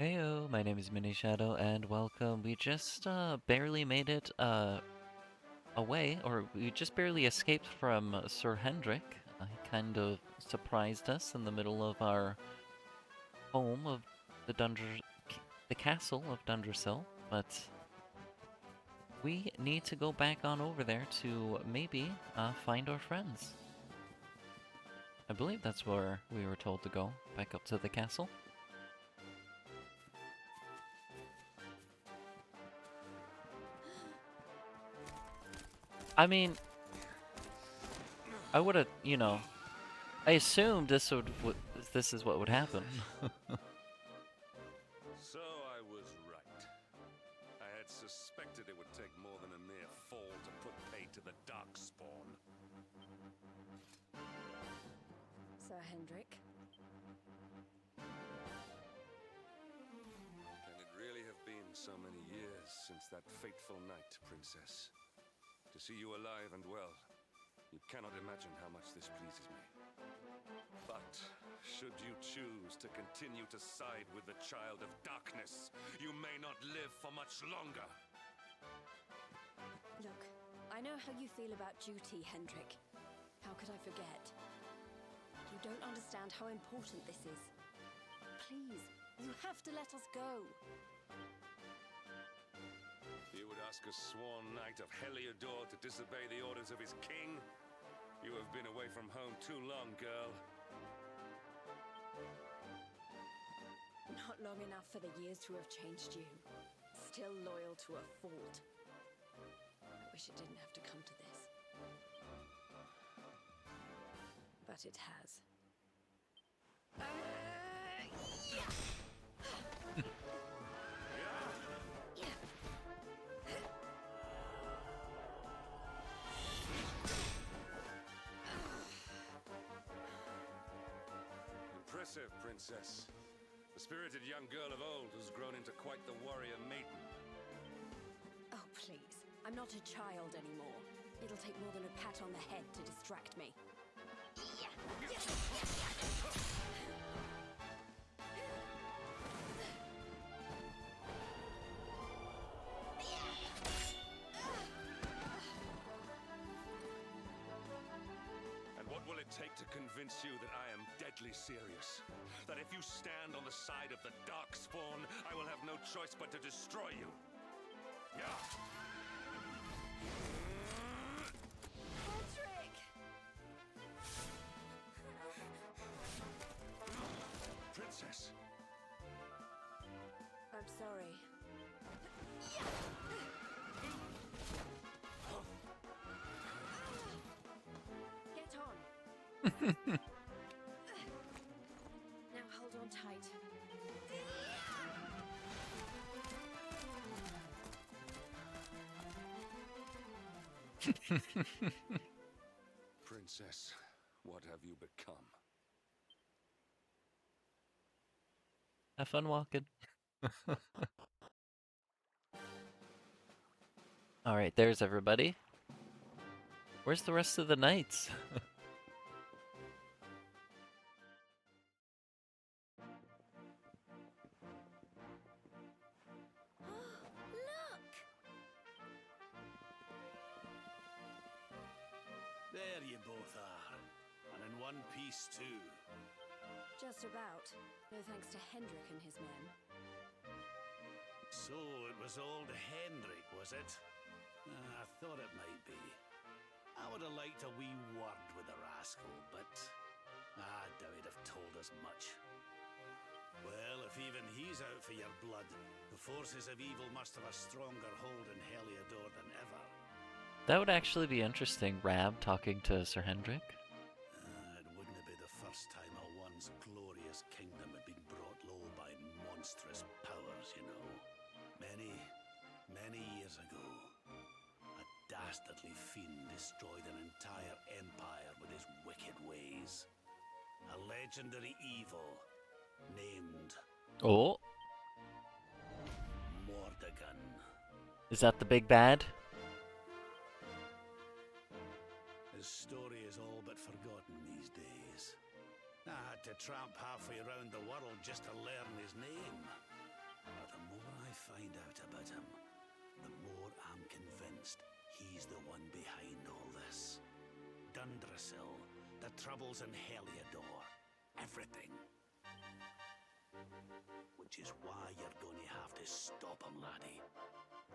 Heyo, my name is Mini Shadow, and welcome. We just barely made it away, or we just barely escaped from Sir Hendrik. He kind of surprised us in the middle of our home of the castle of Dundrasil, but we need to go back on over there to maybe find our friends. I believe that's where we were told to go, back up to the castle. I mean, I would have, I assumed this is what would happen. So I was right. I had suspected it would take more than a mere fall to put pay to the Darkspawn. Sir Hendrik. Can it really have been so many years since that fateful night, Princess? To see you alive and well, you cannot imagine how much this pleases me. But should you choose to continue to side with the Child of Darkness, you may not live for much longer. Look, I know how you feel about duty, Hendrik. How could I forget? You don't understand how important this is. Please, you have to let us go. You would ask a sworn knight of Heliodor to disobey the orders of his king? You have been away from home too long, girl. Not long enough for the years to have changed you. Still loyal to a fault. I wish it didn't have to come to this. But it has. Impressive, Princess. The spirited young girl of old who's grown into quite the warrior maiden. Oh, please. I'm not a child anymore. It'll take more than a pat on the head to distract me. And what will it take to convince you that I am deadly serious? That if you stand on the side of the Darkspawn, I will have no choice but to destroy you? Yeah! Patrick! Princess! I'm sorry. Get on. Now hold on tight. Princess, what have you become? Have fun walking. Alright, there's everybody. Where's the rest of the knights? Look! There you both are. And in one piece, too. Just about. No thanks to Hendrik and his men. So it was old Hendrik, was it? I thought it might be. I would have liked a wee word with the rascal, but I doubt he'd have told us much. Well, if even he's out for your blood, the forces of evil must have a stronger hold in Heliodor than ever. That would actually be interesting, Rab talking to Sir Hendrik. It wouldn't be the first time a once glorious kingdom had been brought low by monstrous powers, you know. Many years ago, a dastardly fiend destroyed an entire empire with his wicked ways. A legendary evil named Oh, Mordegon. is that the big bad? His story is all but forgotten these days. I had to tramp halfway around the world just to learn his name. Dundrasil, the troubles in Heliodor, everything. Which is why you're going to have to stop him, laddie.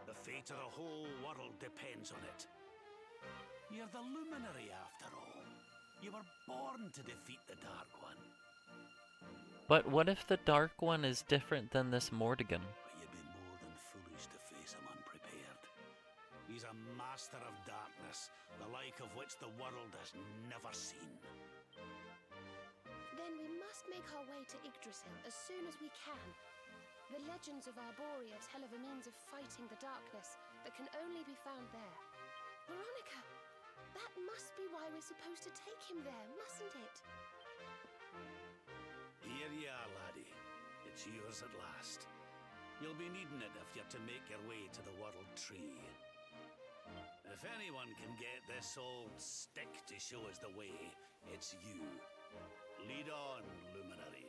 The fate of the whole world depends on it. You're the Luminary, after all. You were born to defeat the Dark One. But what if the Dark One is different than this Mordegon? But you'd be more than foolish to face him unprepared. He's a master of darkness, the like of which the world has never seen. Then we must make our way to Yggdrasil as soon as we can. The legends of Arborea tell of a means of fighting the darkness that can only be found there. Veronica, that must be why we're supposed to take him there, mustn't it? Here you are, laddie. It's yours at last. You'll be needing it if you're to make your way to the World Tree. If anyone can get this old stick to show us the way, it's you. Lead on, Luminary.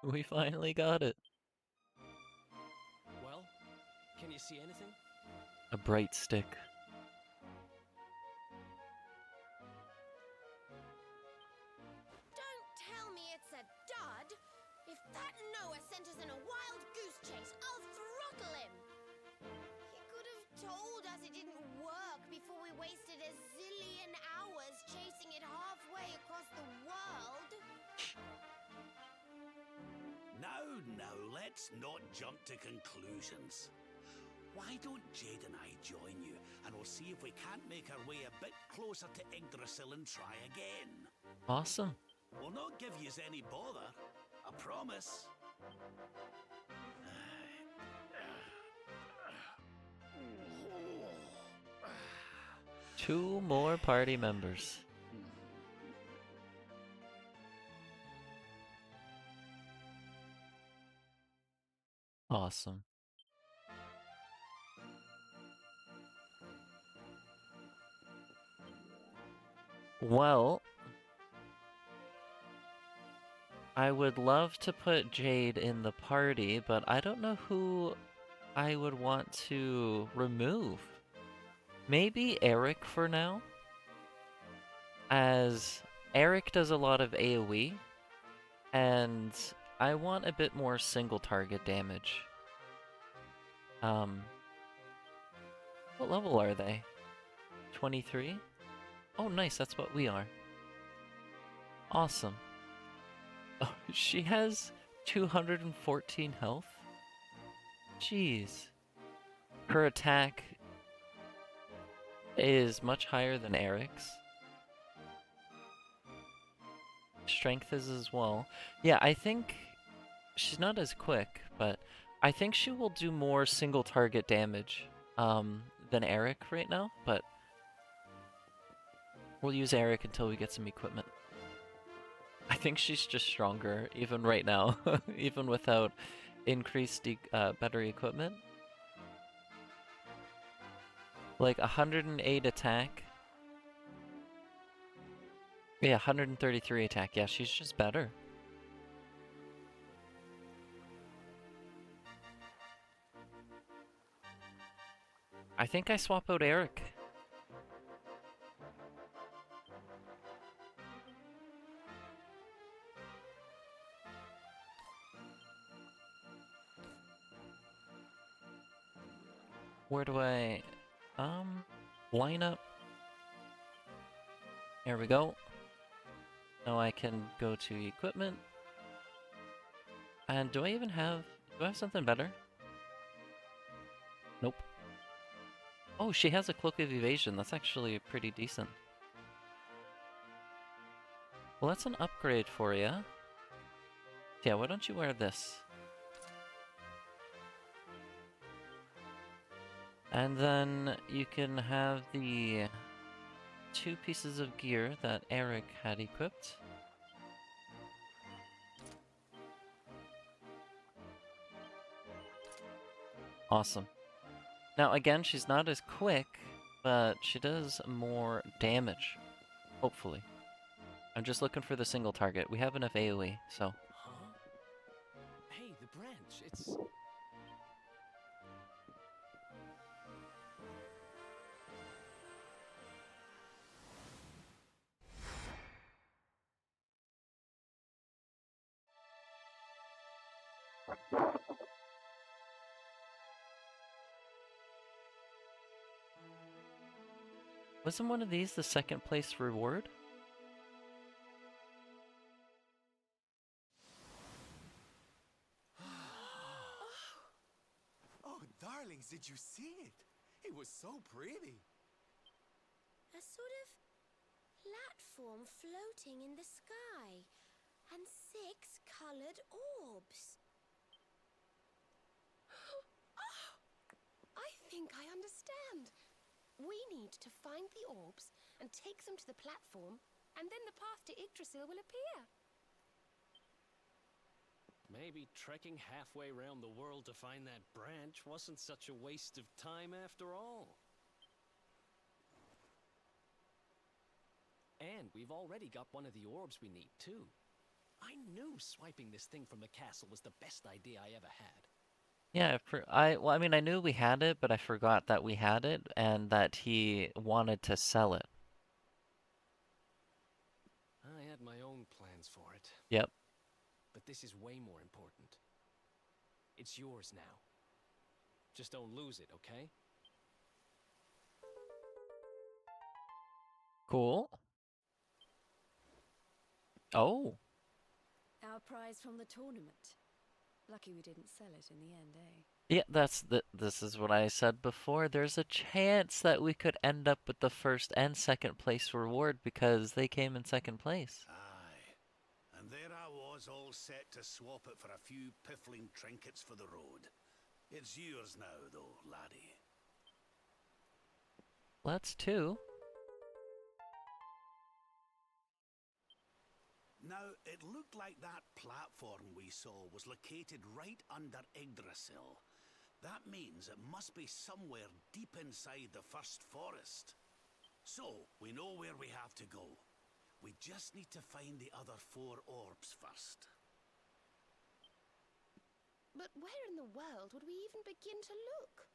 We finally got it. Well, can you see anything? A bright stick. Don't tell me it's a dud! If that Noah sent us in a wild goose chase, I'll throttle him! He could have told us it didn't work before we wasted a zillion hours chasing it halfway across the world. Now, let's not jump to conclusions. Why don't Jade and I join you, and we'll see if we can't make our way a bit closer to Yggdrasil and try again. Awesome. We'll not give yous any bother, I promise. 2 more party members. Awesome. Well, I would love to put Jade in the party, but I don't know who I would want to remove. Maybe Eric for now, as Eric does a lot of AoE, and I want a bit more single target damage. What level are they? 23? Oh, nice, that's what we are. Awesome. Oh, she has 214 health? Jeez. Her attack is much higher than Eric's. Strength is as well. Yeah, I think she's not as quick, but I think she will do more single target damage than Eric right now, but we'll use Eric until we get some equipment. I think she's just stronger, even right now, even without increased better equipment. Like 108 attack. Yeah, 133 attack. Yeah, she's just better. I think I swap out Eric. Where do I line up? There we go. Now I can go to equipment. And do I have something better? Nope. Oh, she has a Cloak of Evasion. That's actually pretty decent. Well, that's an upgrade for you. Yeah, why don't you wear this? And then you can have the 2 pieces of gear that Eric had equipped. Awesome. Now again, she's not as quick, but she does more damage. Hopefully. I'm just looking for the single target. We have enough AoE, so... Huh? Hey, the branch, it's... Wasn't one of these the second place reward? Oh, darlings, did you see it? It was so pretty. A sort of platform floating in the sky, and 6 colored orbs. I think I understand. We need to find the orbs and take them to the platform, and then the path to Yggdrasil will appear. Maybe trekking halfway around the world to find that branch wasn't such a waste of time after all. And we've already got one of the orbs we need, too. I knew swiping this thing from the castle was the best idea I ever had. Yeah, well, I mean, I knew we had it, but I forgot that we had it and that he wanted to sell it. I had my own plans for it, Yep. but this is way more important. It's yours now. Just don't lose it, okay? Cool. Oh. Our prize from the tournament. Lucky we didn't sell it in the end, eh? Yeah, this is what I said before. There's a chance that we could end up with the first and second place reward because they came in second place. Aye. And there I was, all set to swap it for a few piffling trinkets for the road. It's yours now, though, laddie. Let's too. Now, it looked like that platform we saw was located right under Yggdrasil. That means it must be somewhere deep inside the first forest. So, we know where we have to go. We just need to find the other 4 orbs first. But where in the world would we even begin to look?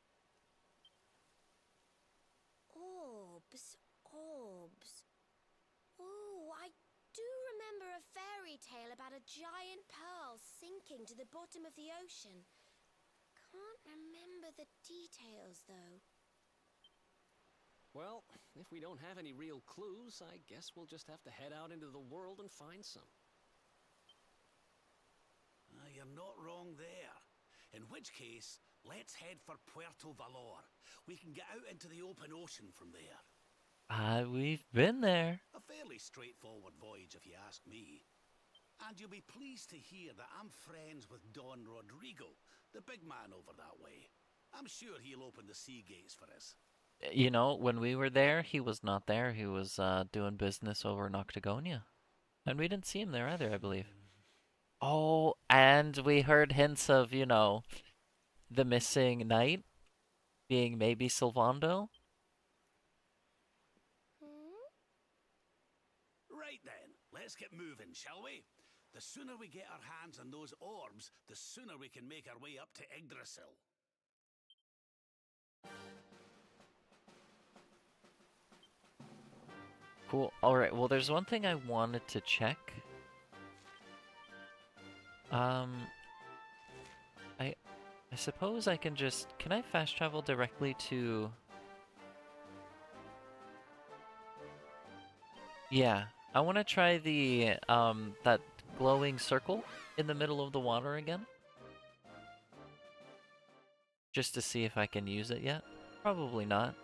Orbs, orbs. Oh, I do remember a fairy tale about a giant pearl sinking to the bottom of the ocean. Can't remember the details, though. Well, if we don't have any real clues, I guess we'll just have to head out into the world and find some. You're not wrong there. In which case, let's head for Puerto Valor. We can get out into the open ocean from there. We've been there. A fairly straightforward voyage, if you ask me. And you'll be pleased to hear that I'm friends with Don Rodrigo, the big man over that way. I'm sure he'll open the sea gates for us. You know, when we were there, he was not there. He was doing business over in Octagonia. And we didn't see him there either, I believe. Oh, and we heard hints of, you know, the missing knight being maybe Sylvando. Right then, let's get moving, shall we? The sooner we get our hands on those orbs, the sooner we can make our way up to Yggdrasil. Cool. Alright, well, there's one thing I wanted to check. I suppose I can just... Can I fast travel directly to... Yeah, I want to try the, that glowing circle in the middle of the water again. Just to see if I can use it yet. Probably not.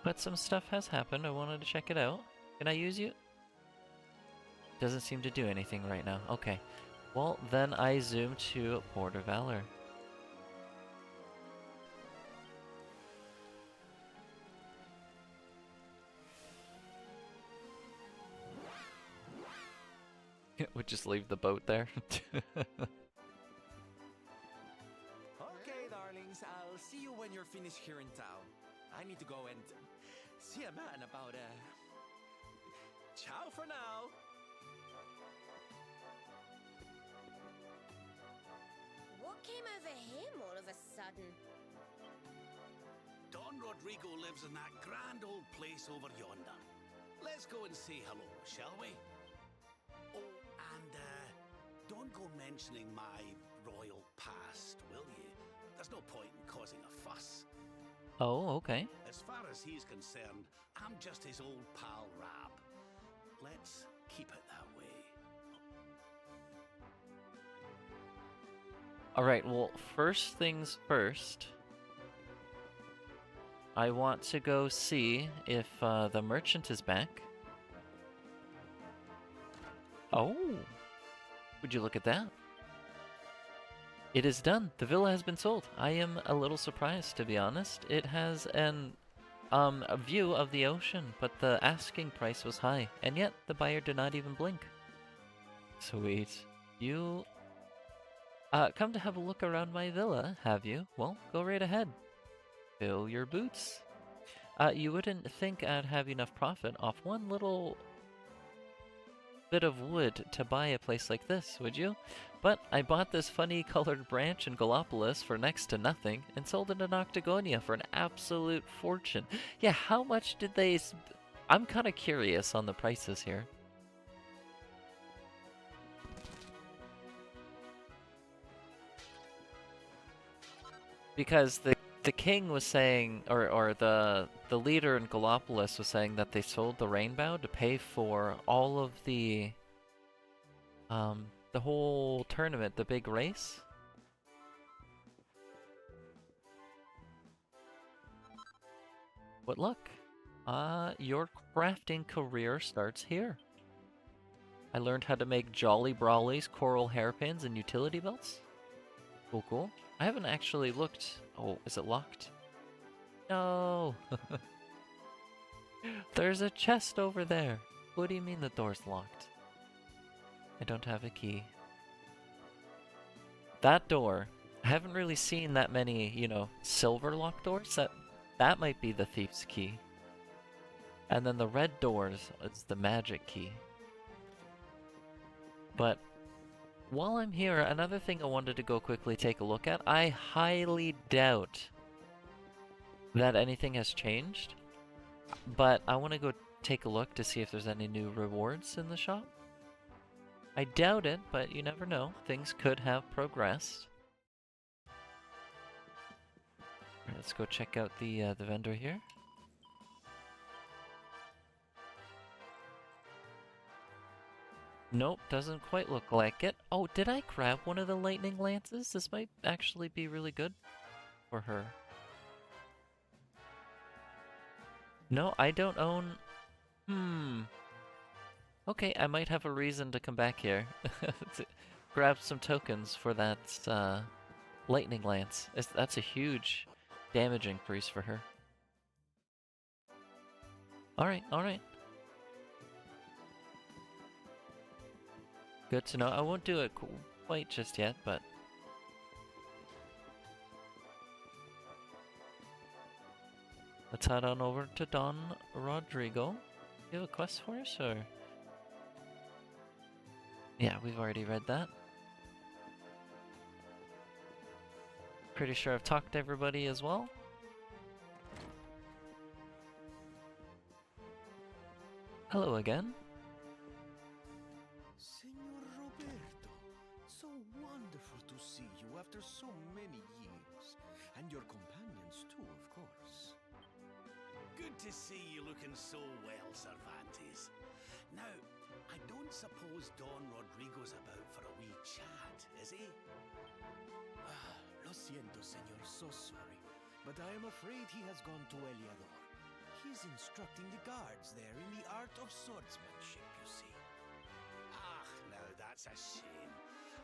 But some stuff has happened. I wanted to check it out. Can I use you? Doesn't seem to do anything right now. Okay. Well, then I zoom to Port of Valor. We'll just leave the boat there. Okay, darlings, I'll see you when you're finished here in town. I need to go and see a man about, ciao for now. What came over him all of a sudden? Don Rodrigo lives in that grand old place over yonder. Let's go and say hello, shall we? Oh, and, go mentioning my royal past, will you? There's no point in causing a fuss. Oh, okay. As far as he's concerned, I'm just his old pal Rab. Let's keep it that way. Alright, well, first things first. I want to go see if the merchant is back. Oh! Would you look at that? It is done. The villa has been sold. I am a little surprised, to be honest. It has a view of the ocean, but the asking price was high, and yet the buyer did not even blink. Sweet. You come to have a look around my villa, have you? Well, go right ahead. Fill your boots. You wouldn't think I'd have enough profit off one little bit of wood to buy a place like this, would you? But I bought this funny colored branch in Gallopolis for next to nothing and sold it in Octagonia for an absolute fortune. Yeah, how much did they... I'm kind of curious on the prices here. Because the king was saying, or the leader in Gallopolis was saying that they sold the rainbow to pay for all of the whole tournament, the big race. But look, your crafting career starts here. I learned how to make Jolly Brawlies, coral hairpins, and utility belts. Cool, cool. I haven't actually looked. Oh, is it locked? No! There's a chest over there. What do you mean the door's locked? I don't have a key. That door. I haven't really seen that many, you know, silver lock doors. That might be the thief's key. And then the red doors, it's the magic key. But while I'm here, another thing I wanted to go quickly take a look at. I highly doubt that anything has changed, but I want to go take a look to see if there's any new rewards in the shop. I doubt it, but you never know. Things could have progressed. Alright, let's go check out the vendor here. Nope, doesn't quite look like it. Oh, did I grab one of the lightning lances? This might actually be really good for her. No, I don't own... Okay, I might have a reason to come back here. To grab some tokens for that lightning lance. That's a huge damage increase for her. Alright, alright. Good to know. I won't do it quite just yet, but... let's head on over to Don Rodrigo. You have a quest for us, or...? Yeah, we've already read that. Pretty sure I've talked to everybody as well. Hello again. Senor Roberto, so wonderful to see you after so many years. And your companions too, of course. Good to see you looking so well, Cervantes. Now, I don't suppose Don Rodrigo's about for a wee chat, is he? Lo siento, senor, so sorry. But I am afraid he has gone to Eliador. He's instructing the guards there in the art of swordsmanship, you see. Ah, now that's a shame.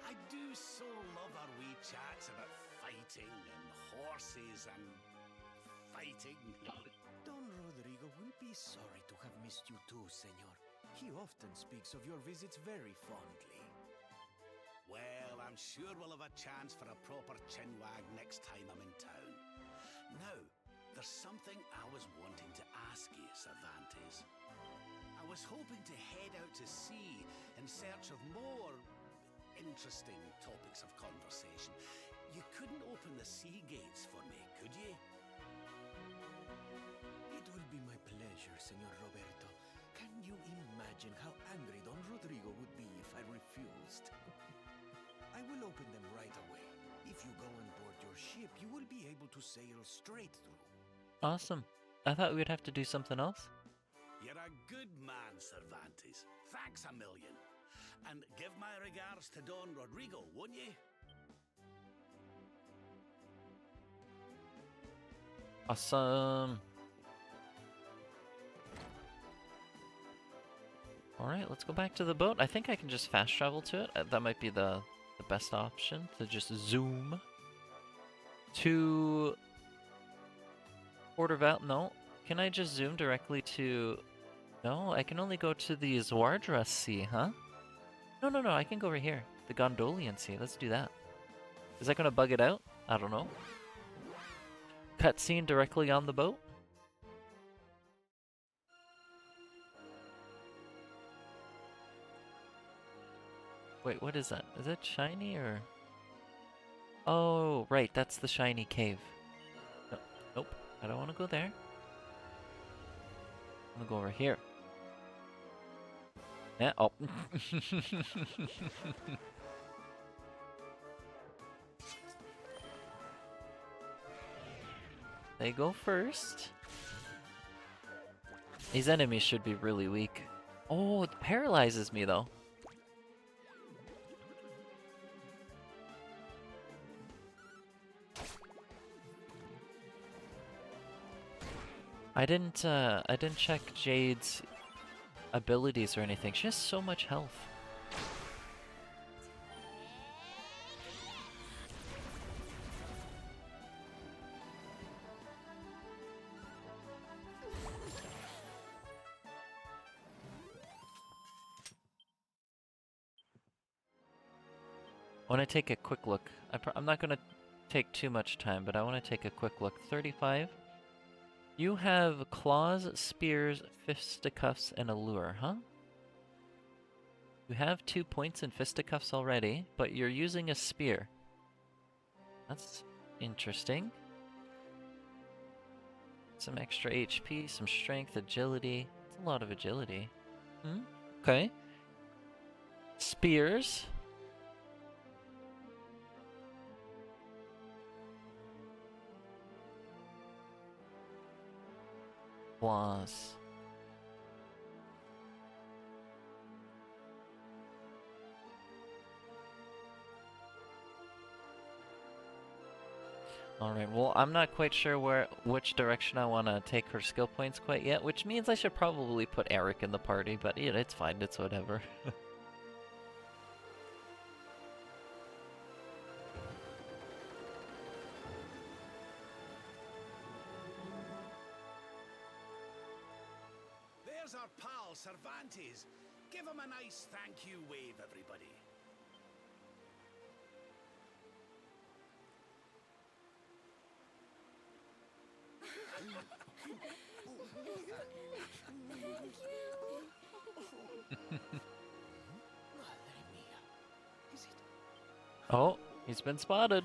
I do so love our wee chats about fighting and horses and fighting. Don Rodrigo will be sorry to have missed you too, senor. He often speaks of your visits very fondly. Well, I'm sure we'll have a chance for a proper chinwag next time I'm in town. Now, there's something I was wanting to ask you, Cervantes. I was hoping to head out to sea in search of more interesting topics of conversation. You couldn't open the sea gates for me, could you? It will be my pleasure, senor Roberto. Can you imagine how angry Don Rodrigo would be if I refused? open them right away. If you go on board your ship, you will be able to sail straight through. Awesome. I thought we'd have to do something else. You're a good man, Cervantes. Thanks a million. And give my regards to Don Rodrigo, won't ye? Awesome. Alright, let's go back to the boat. I think I can just fast travel to it. That might be the best option, to just zoom to Port of Val. No, can I just zoom directly to... No, I can only go to the Zwardra Sea, huh? No, I can go over here. The Gondolian Sea. Let's do that. Is that gonna bug it out? I don't know. Cutscene directly on the boat? Wait, what is that? Is it shiny or... Oh, right, that's the shiny cave. No, nope, I don't want to go there. I'm gonna go over here. Yeah, oh. They go first. These enemies should be really weak. Oh, it paralyzes me though. I didn't check Jade's abilities or anything. She has so much health. I want to take a quick look. I'm not going to take too much time, but I want to take a quick look. 35. You have claws, spears, fisticuffs, and a lure, huh? You have 2 points in fisticuffs already, but you're using a spear. That's interesting. Some extra HP, some strength, agility. It's a lot of agility. Okay. Spears. Claws. Alright, well, I'm not quite sure which direction I want to take her skill points quite yet, which means I should probably put Eric in the party, but yeah, it's fine, it's whatever. There's our pal, Cervantes. Give him a nice thank you wave, everybody. Oh, he's been spotted.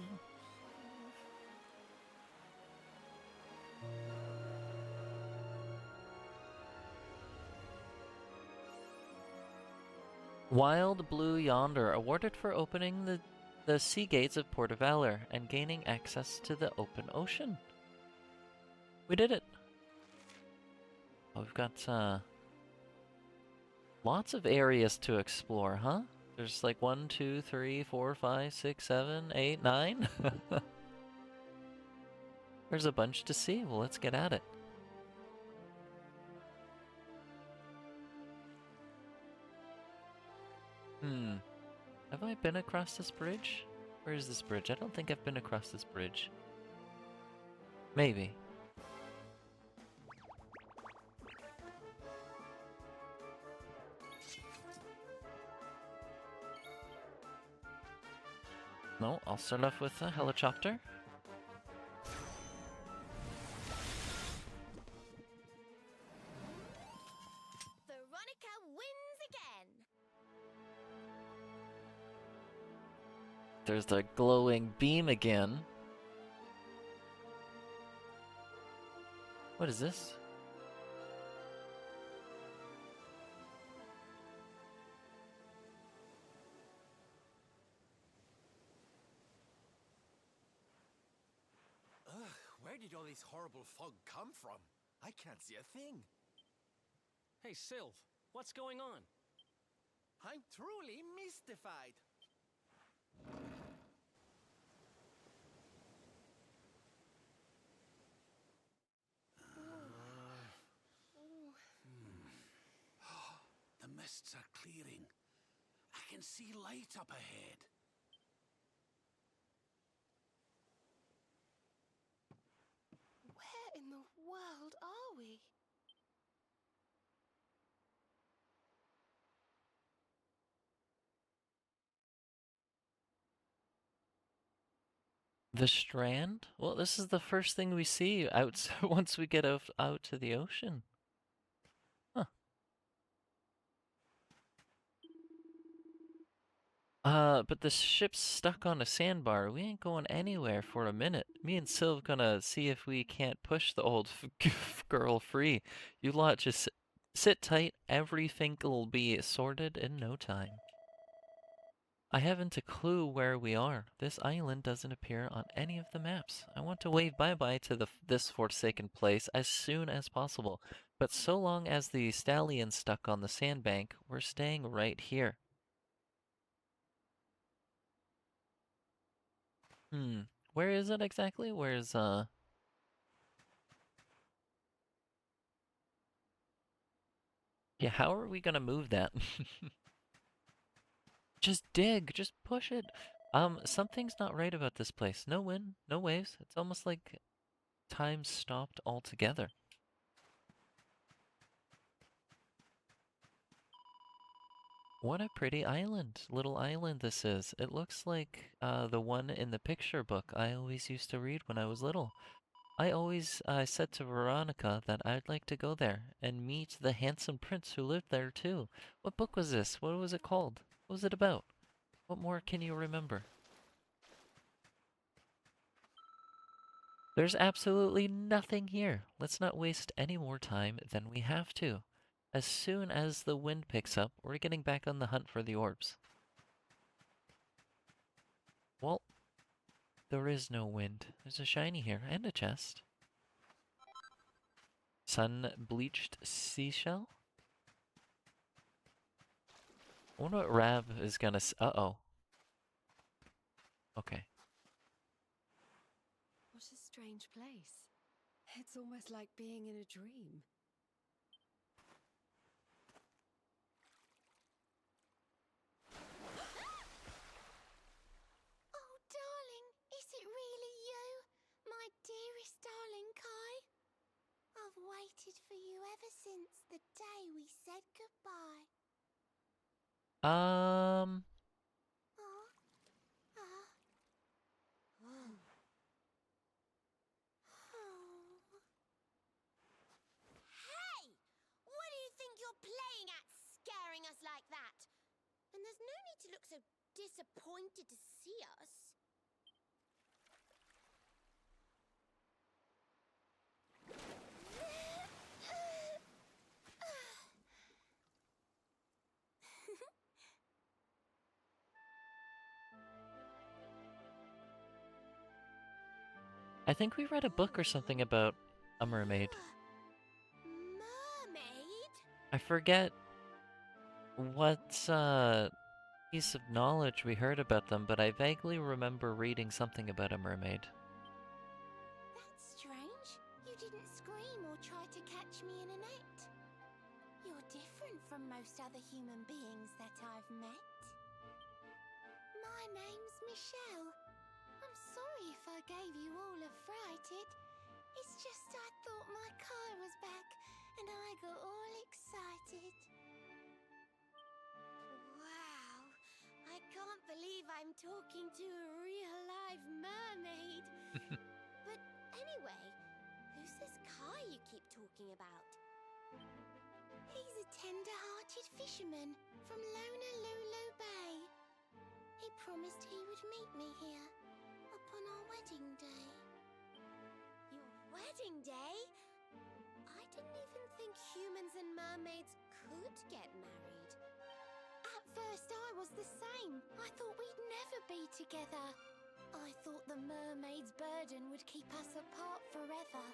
Wild Blue Yonder, awarded for opening the sea gates of Port of Valor and gaining access to the open ocean. We did it. Oh, we've got lots of areas to explore, huh? There's like 1, 2, 3, 4, 5, 6, 7, 8, 9. There's a bunch to see. Well, let's get at it. Have I been across this bridge? Where is this bridge? I don't think I've been across this bridge. Maybe. No, I'll start off with a helicopter. Veronica wins again. There's the glowing beam again. What is this? Where did all this horrible fog come from? I can't see a thing. Hey, Sylv, what's going on? I'm truly mystified. The mists are clearing. I can see light up ahead. Where in the world are we? The Strand? Well, this is the first thing we see out once we get out to the ocean. Huh. But the ship's stuck on a sandbar. We ain't going anywhere for a minute. Me and Sylv gonna see if we can't push the old girl free. You lot just sit tight. Everything'll be sorted in no time. I haven't a clue where we are. This island doesn't appear on any of the maps. I want to wave bye-bye to this forsaken place as soon as possible. But so long as the stallion's stuck on the sandbank, we're staying right here. Where is it exactly? Where's, Yeah, how are we gonna move that? Just dig, just push it. Something's not right about this place. No wind, no waves. It's almost like time stopped altogether. What a pretty island, little island this is. It looks like the one in the picture book I always used to read when I was little. I always said to Veronica that I'd like to go there and meet the handsome prince who lived there too. What book was this? What was it called? What was it about? What more can you remember? There's absolutely nothing here. Let's not waste any more time than we have to. As soon as the wind picks up, we're getting back on the hunt for the orbs. Well, there is no wind. There's a shiny here and a chest. Sun-bleached seashell? I wonder what Rav is gonna uh-oh. Okay. What a strange place. It's almost like being in a dream. Oh, darling, is it really you? My dearest darling Kai? I've waited for you ever since the day we said goodbye. Um, Oh. Oh. Oh. Hey! What do you think you're playing at, scaring us like that? And there's no need to look so disappointed to see us. I think we read a book or something about a mermaid. Mermaid? I forget what piece of knowledge we heard about them, but I vaguely remember reading something about a mermaid. That's strange. You didn't scream or try to catch me in a net. You're different from most other human beings that I've met. My name's Michelle. I'm sorry if I gave you all a fright. It's just I thought my Kai was back and I got all excited. Wow, I can't believe I'm talking to a real live mermaid. But anyway, who's this Kai you keep talking about? He's a tender-hearted fisherman from Honolulu Bay. He promised he would meet me here upon our wedding day. Your wedding day? I didn't even think humans and mermaids could get married. At first I was the same. I thought we'd never be together. I thought the mermaid's burden would keep us apart forever.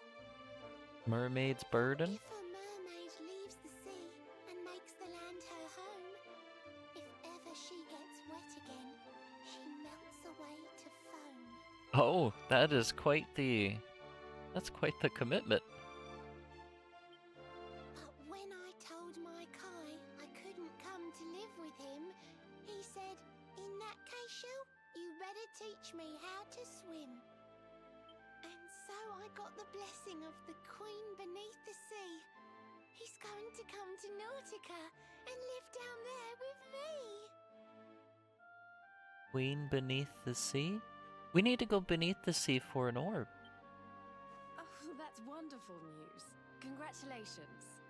Mermaid's burden? If a mermaid leaves the sea and makes the land her home, if ever she gets wet again, she melts away to foam. Oh, that is quite the... That's quite the commitment. But when I told my Kai I couldn't come to live with him, he said, in that case, Shell, you better teach me how to swim. And so I got the blessing of the Queen beneath the sea. He's going to come to Nautica and live down there with me. Queen beneath the sea? We need to go beneath the sea for an orb. Oh, that's wonderful news. Congratulations.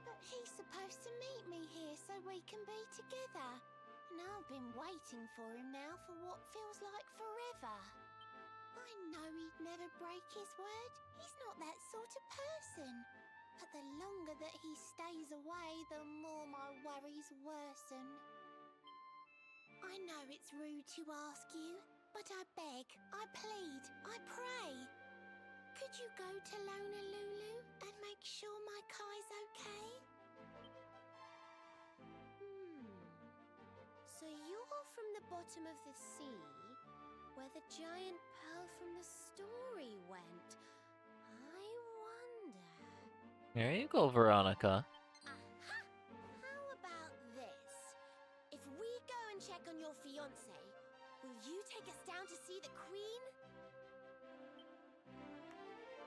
But he's supposed to meet me here so we can be together. And I've been waiting for him now for what feels like forever. I know he'd never break his word. He's not that sort of person. But the longer that he stays away, the more my worries worsen. I know it's rude to ask you, but I beg, I plead, I pray. Could you go to Lonalulu and make sure my Kai's okay? So you're from the bottom of the sea, where the giant pearl from the story went. I wonder... There you go, Veronica. Aha! How about this? If we go and check on your fiancé, will you take us down to see the Queen?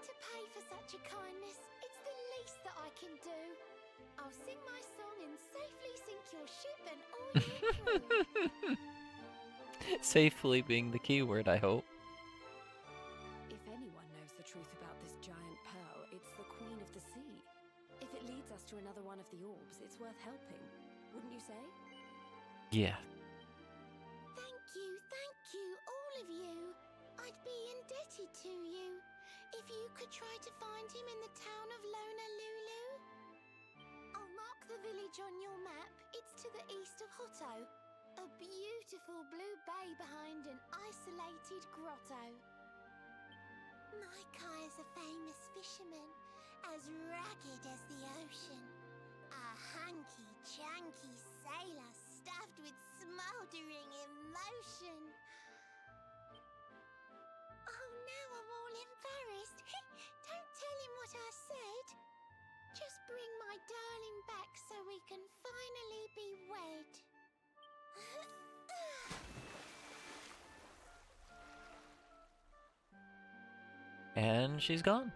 To pay for such a kindness, it's the least that I can do. I'll sing my song and safely sink your ship and all your crew. Safely being the key word, I hope. If anyone knows the truth about this giant pearl, it's the Queen of the Sea. If it leads us to another one of the orbs, it's worth helping. Wouldn't you say? Yeah. Thank you, all of you. I'd be indebted to you. If you could try to find him in the town of Lonalulu. I'll mark the village on your map. It's to the east of Hotto. A beautiful blue bay behind an isolated grotto. My Kai is a famous fisherman, as rugged as the ocean. A hanky-janky sailor stuffed with smouldering emotion. Oh, now I'm all embarrassed. Don't tell him what I said. Just bring my darling back so we can finally be wed. And she's gone.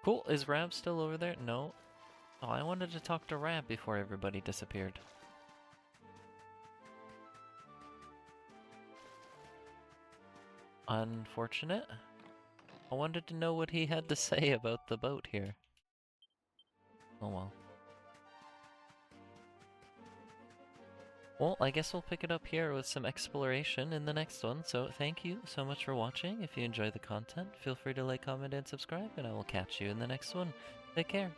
Cool, is Rab still over there? No. Oh, I wanted to talk to Rab before everybody disappeared. Unfortunate. I wanted to know what he had to say about the boat here. Oh well. Well, I guess we'll pick it up here with some exploration in the next one, so thank you so much for watching. If you enjoy the content, feel free to like, comment, and subscribe, and I will catch you in the next one. Take care.